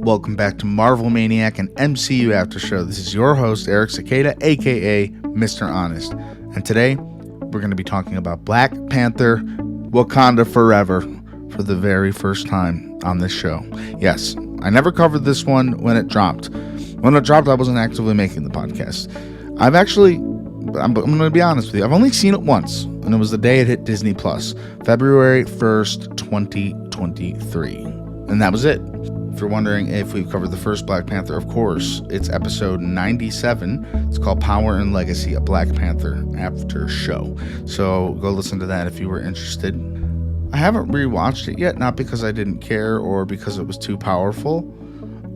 Welcome back to Marvel Maniac and MCU Aftershow. This is your host, Eric Cicada, aka Mr. Honest. And today, we're going to be talking about Black Panther, Wakanda Forever for the very first time on this show. Yes, I never covered this one when it dropped. When it dropped, I wasn't actively making the podcast. I'm going to be honest with you, I've only seen it once, and it was the day it hit Disney Plus, February 1st, 2023. And that was it. If you're wondering if we've covered the first Black Panther, of course, it's episode 97. It's called Power and Legacy, a Black Panther after show. So go listen to that if you were interested. I haven't rewatched it yet, not because I didn't care or because it was too powerful.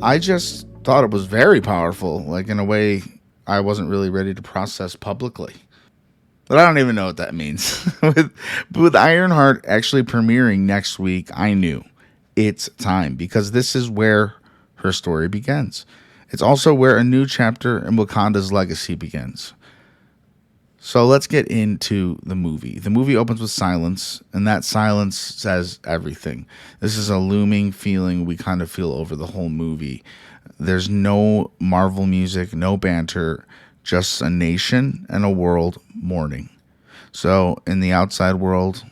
I just thought it was very powerful, like in a way I wasn't really ready to process publicly. But I don't even know what that means. with Ironheart actually premiering next week, I knew it's time, because this is where her story begins. It's also where a new chapter in Wakanda's legacy begins. So let's get into the movie. The movie opens with silence, and that silence says everything. This is a looming feeling we kind of feel over the whole movie. There's no Marvel music, no banter, just a nation and a world mourning. So in the outside world,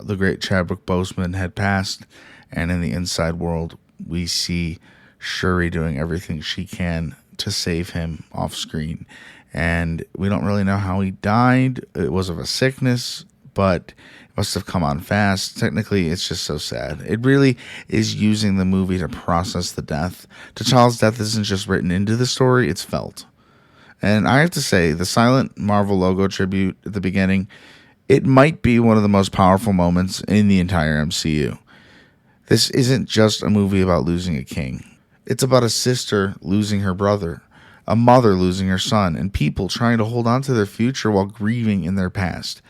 the great Chadwick Boseman had passed, and in the inside world, we see Shuri doing everything she can to save him off screen. And we don't really know how he died. It was of a sickness, but it must have come on fast. Technically, it's just so sad. It really is using the movie to process the death. T'Challa's death isn't just written into the story, it's felt. And I have to say, the silent Marvel logo tribute at the beginning, it might be one of the most powerful moments in the entire MCU. This isn't just a movie about losing a king. It's about a sister losing her brother, a mother losing her son, and people trying to hold on to their future while grieving in their past.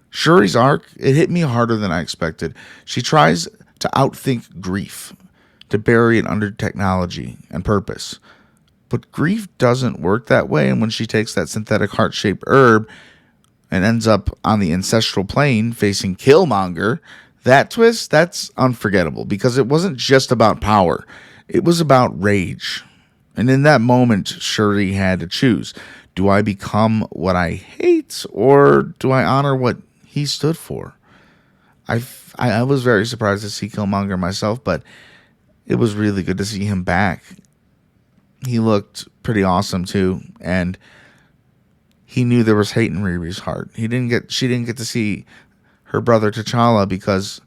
Shuri's arc, it hit me harder than I expected. She tries to outthink grief, to bury it under technology and purpose. But grief doesn't work that way, and when she takes that synthetic heart-shaped herb and ends up on the ancestral plane facing Killmonger, that twist, that's unforgettable, because it wasn't just about power. It was about rage. And in that moment, Shuri had to choose. Do I become what I hate, or do I honor what he stood for? I was very surprised to see Killmonger myself, but it was really good to see him back. He looked pretty awesome too, and he knew there was hate in RiRi's heart. She didn't get to see her brother T'Challa because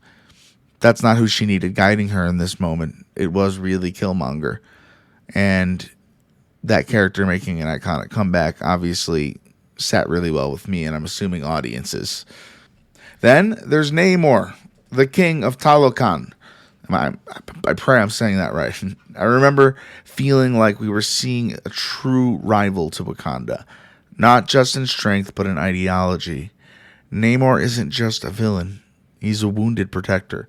that's not who she needed guiding her in this moment. It was really Killmonger. And that character making an iconic comeback obviously sat really well with me, and I'm assuming audiences. Then there's Namor, the king of Talokan. I pray I'm saying that right. I remember feeling like we were seeing a true rival to Wakanda, not just in strength, but in ideology. Namor isn't just a villain. He's a wounded protector.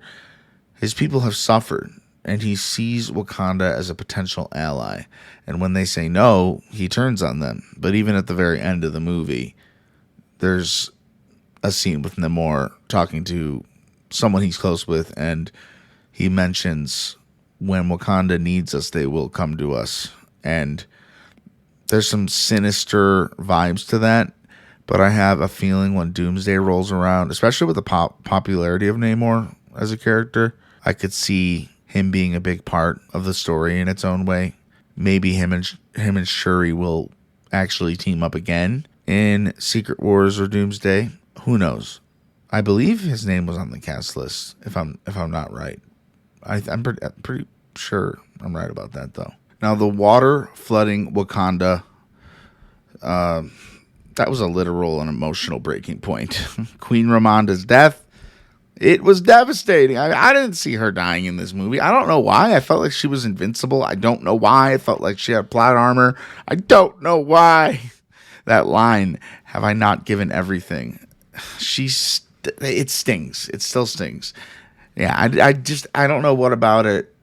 His people have suffered, and he sees Wakanda as a potential ally. And when they say no, he turns on them. But even at the very end of the movie, there's a scene with Namor talking to someone he's close with, and he mentions, when Wakanda needs us, they will come to us. And there's some sinister vibes to that. But I have a feeling when Doomsday rolls around, especially with the popularity of Namor as a character, I could see him being a big part of the story in its own way. Maybe him and Shuri will actually team up again in Secret Wars or Doomsday. Who knows? I believe his name was on the cast list, if I'm not right. I'm pretty sure I'm right about that, though. Now, the water flooding Wakanda, that was a literal and emotional breaking point. Queen Ramonda's death, it was devastating. I didn't see her dying in this movie. I don't know why. I felt like she was invincible. I don't know why. I felt like she had plot armor. I don't know why. That line, have I not given everything? It stings. It still stings. Yeah, I don't know what about it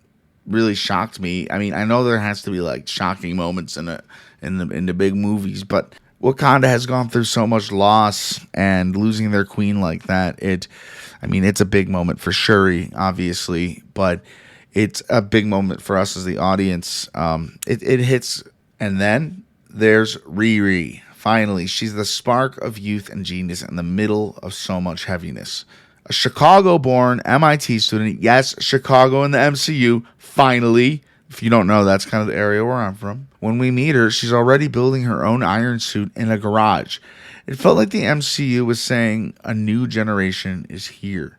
really shocked me. I mean, I know there has to be like shocking moments in the big movies, but Wakanda has gone through so much loss, and losing their queen like that, it's a big moment for Shuri, obviously, but It's a big moment for us as the audience. It hits, and then there's RiRi. Finally, she's the spark of youth and genius in the middle of so much heaviness. A Chicago-born MIT student. Yes, Chicago in the MCU. Finally. If you don't know, that's kind of the area where I'm from. When we meet her, she's already building her own iron suit in a garage. It felt like the MCU was saying a new generation is here.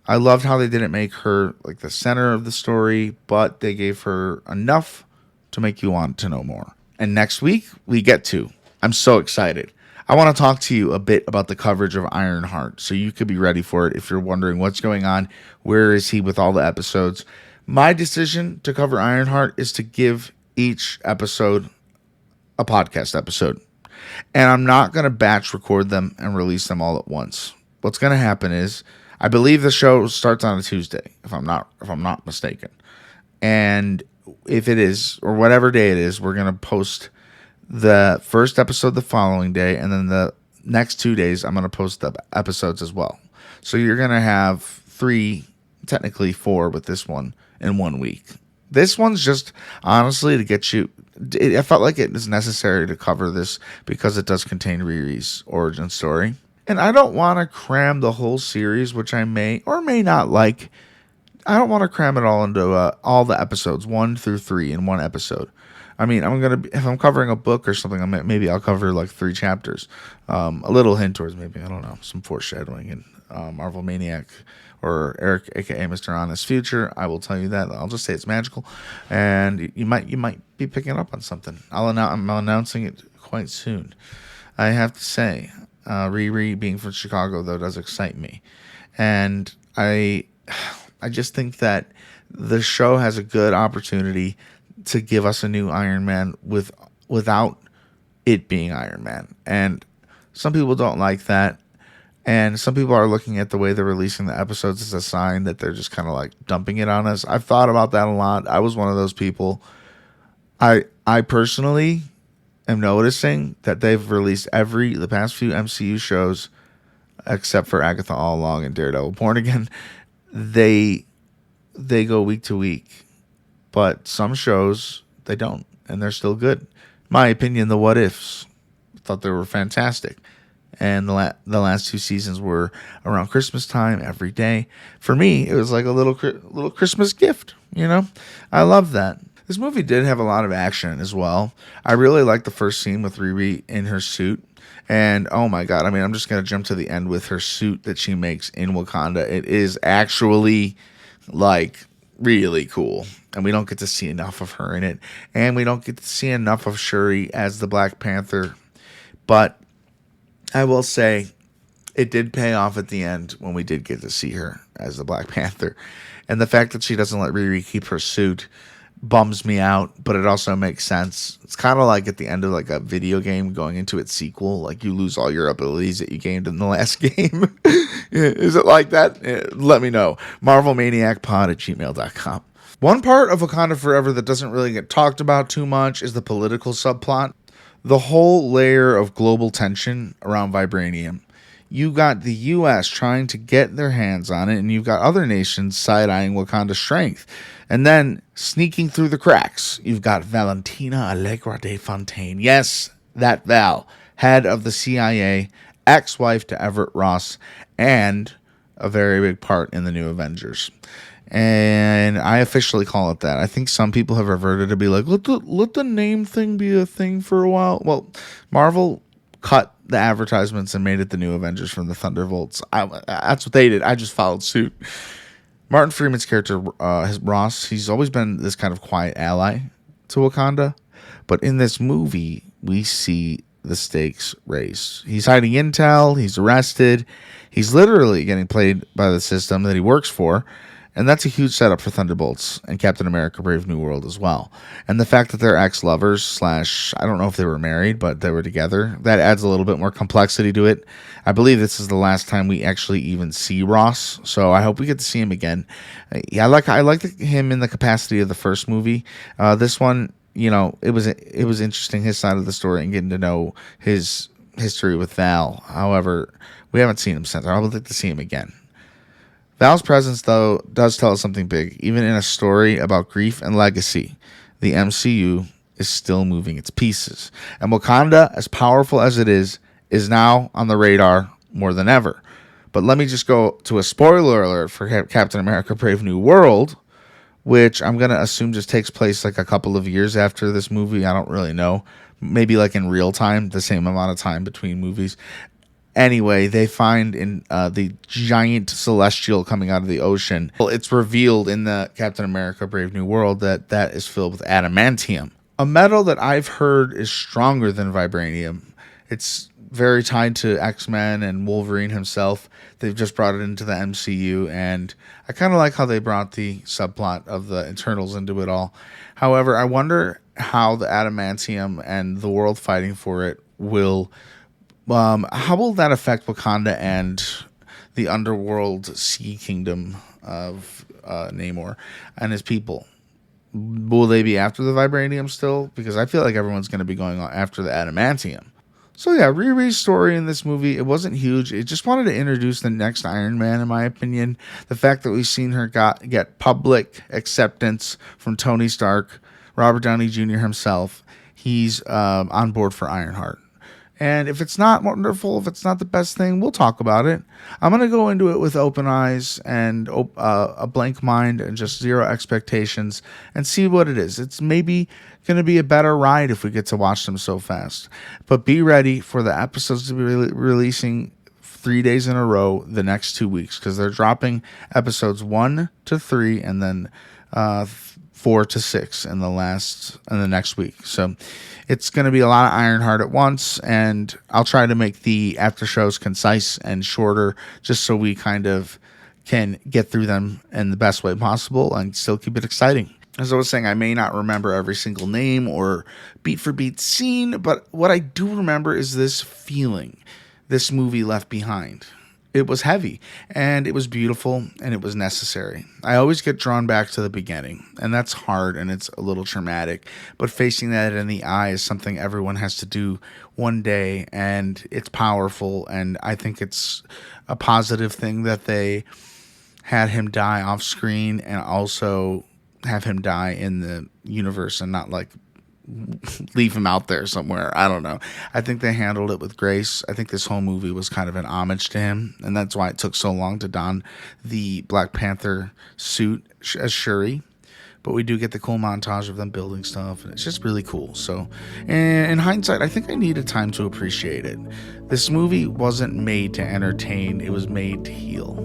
I loved how they didn't make her like the center of the story, but they gave her enough to make you want to know more. And next week, we get to. I'm so excited. I want to talk to you a bit about the coverage of Ironheart, so you could be ready for it if you're wondering what's going on, where is he with all the episodes. My decision to cover Ironheart is to give each episode a podcast episode. And I'm not going to batch record them and release them all at once. What's going to happen is I believe the show starts on a Tuesday, if I'm not mistaken. And if it is, or whatever day it is, we're going to post the first episode the following day, and then the next 2 days I'm going to post the episodes as well. So you're going to have 3, technically 4 with this one in 1 week. This one's just honestly to get you. I felt like it is necessary to cover this because it does contain RiRi's origin story. And I don't want to cram the whole series, which I may or may not like. I don't want to cram it all into all the episodes, 1 through 3 in one episode. I mean, if I'm covering a book or something, maybe I'll cover like 3 chapters. A little hint towards maybe, I don't know, some foreshadowing in Marvel Maniac or Eric, aka Mr. Honest Future. I will tell you that. I'll just say it's magical, and you might be picking up on something. I'm announcing it quite soon. I have to say, RiRi being from Chicago though does excite me, and I just think that the show has a good opportunity to give us a new Iron Man without it being Iron Man. And some people don't like that. And some people are looking at the way they're releasing the episodes as a sign that they're just kind of like dumping it on us. I've thought about that a lot. I was one of those people. I personally am noticing that they've released the past few MCU shows, except for Agatha All Along and Daredevil Born Again. They go week to week. But some shows, they don't. And they're still good. My opinion, the What Ifs. I thought they were fantastic. And the last 2 seasons were around Christmas time every day. For me, it was like a little Christmas gift, you know? I love that. This movie did have a lot of action as well. I really liked the first scene with RiRi in her suit. And oh my God, I mean, I'm just going to jump to the end with her suit that she makes in Wakanda. It is actually like really cool. And we don't get to see enough of her in it. And we don't get to see enough of Shuri as the Black Panther. But I will say it did pay off at the end when we did get to see her as the Black Panther. And the fact that she doesn't let RiRi keep her suit bums me out, but it also makes sense. It's kind of like at the end of like a video game going into its sequel, like you lose all your abilities that you gained in the last game. Is it like that? Let me know. MarvelManiacPod at gmail.com. One part of Wakanda Forever that doesn't really get talked about too much is the political subplot. The whole layer of global tension around vibranium. You got the U.S. trying to get their hands on it, and you've got other nations side-eyeing Wakanda's strength. And then, sneaking through the cracks, you've got Valentina Allegra de Fontaine. Yes, that Val, head of the CIA, ex-wife to Everett Ross, and a very big part in the new Avengers. And I officially call it that. I think some people have reverted to be like, let the name thing be a thing for a while. Well, Marvel cut the advertisements and made it the new Avengers from the Thunderbolts. That's what they did. I just followed suit. Martin Freeman's character, Ross, he's always been this kind of quiet ally to Wakanda. But in this movie, we see the stakes raise. He's hiding intel. He's arrested. He's literally getting played by the system that he works for. And that's a huge setup for Thunderbolts and Captain America Brave New World as well. And the fact that they're ex-lovers / I don't know if they were married, but they were together, that adds a little bit more complexity to it. I believe this is the last time we actually even see Ross, so I hope we get to see him again. I like him in the capacity of the first movie. This one, you know, it was interesting, his side of the story and getting to know his history with Val. However, we haven't seen him since. I would like to see him again. Val's presence, though, does tell us something big. Even in a story about grief and legacy, the MCU is still moving its pieces. And Wakanda, as powerful as it is now on the radar more than ever. But let me just go to a spoiler alert for Captain America Brave New World, which I'm going to assume just takes place like a couple of years after this movie. I don't really know. Maybe like in real time, the same amount of time between movies. Anyway, they find in the giant celestial coming out of the ocean. Well, it's revealed in the Captain America Brave New World that is filled with adamantium, a metal that I've heard is stronger than vibranium. It's very tied to X-Men and Wolverine himself. They've just brought it into the MCU, and I kind of like how they brought the subplot of the Eternals into it all. However, I wonder how the adamantium and the world fighting for it will... how will that affect Wakanda and the underworld sea kingdom of Namor and his people? Will they be after the vibranium still? Because I feel like everyone's going to be going on after the adamantium. So yeah, RiRi's story in this movie, it wasn't huge. It just wanted to introduce the next Iron Man, in my opinion. The fact that we've seen her get public acceptance from Tony Stark, Robert Downey Jr. himself. He's on board for Ironheart. And if it's not wonderful, if it's not the best thing, we'll talk about it. I'm going to go into it with open eyes and a blank mind and just zero expectations and see what it is. It's maybe going to be a better ride if we get to watch them so fast. But be ready for the episodes to be releasing 3 days in a row the next 2 weeks, because they're dropping episodes 1 to 3 and then 4 to 6 in the next week. So it's going to be a lot of Ironheart at once, and I'll try to make the after shows concise and shorter, just so we kind of can get through them in the best way possible and still keep it exciting. As I was saying, I may not remember every single name or beat for beat scene, but what I do remember is this feeling this movie left behind. It was heavy, and it was beautiful, and it was necessary. I always get drawn back to the beginning, and that's hard, and it's a little traumatic, but facing that in the eye is something everyone has to do one day, and it's powerful, and I think it's a positive thing that they had him die off screen and also have him die in the universe and not like leave him out there somewhere. I don't know. I think they handled it with grace. I think this whole movie was kind of an homage to him, and that's why it took so long to don the Black Panther suit as Shuri. But we do get the cool montage of them building stuff, and it's just really cool. So, in hindsight, I think I needed time to appreciate it. This movie wasn't made to entertain. It was made to heal.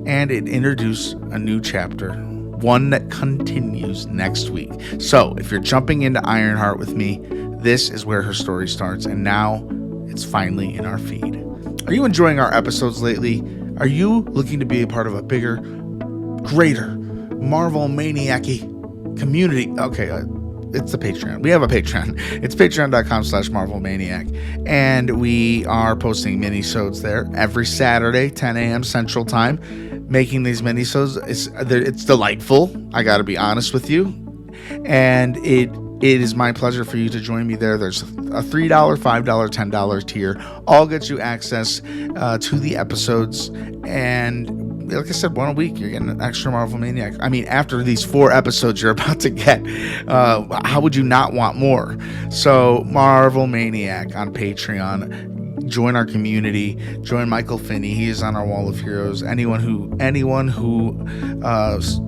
And it introduced a new chapter, one that continues next week. So if you're jumping into Ironheart with me, this is where her story starts, and now it's finally in our feed. Are you enjoying our episodes lately? Are you looking to be a part of a bigger, greater Marvel Maniac-y community? Okay, it's the Patreon. We have a Patreon. It's patreon.com/MarvelManiac. And we are posting minisodes there every Saturday, 10 a.m. Central Time. Making these minisodes, it's delightful. I got to be honest with you. And it is my pleasure for you to join me there. There's a $3, $5, $10 tier. All gets you access to the episodes. And like I said, one a week, you're getting an extra Marvel Maniac. I mean, after these 4 episodes you're about to get, how would you not want more? So, Marvel Maniac on Patreon. Join our community. Join Michael Finney. He is on our Wall of Heroes. Anyone who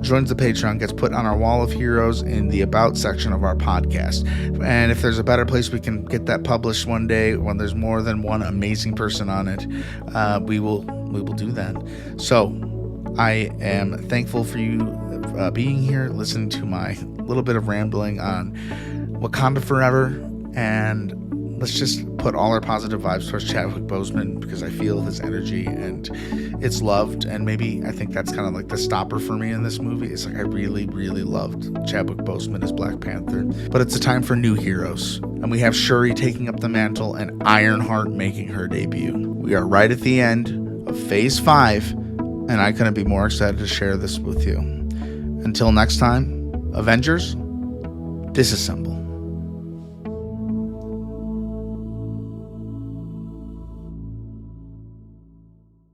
joins the Patreon gets put on our Wall of Heroes in the About section of our podcast. And if there's a better place we can get that published one day, when there's more than one amazing person on it, we will do that. So I am thankful for you being here, listening to my little bit of rambling on Wakanda Forever, and let's just put all our positive vibes towards Chadwick Boseman, because I feel his energy and it's loved. And maybe I think that's kind of like the stopper for me in this movie. It's like I really, really loved Chadwick Boseman as Black Panther. But it's a time for new heroes. And we have Shuri taking up the mantle and Ironheart making her debut. We are right at the end of Phase 5, and I couldn't be more excited to share this with you. Until next time, Avengers, disassemble.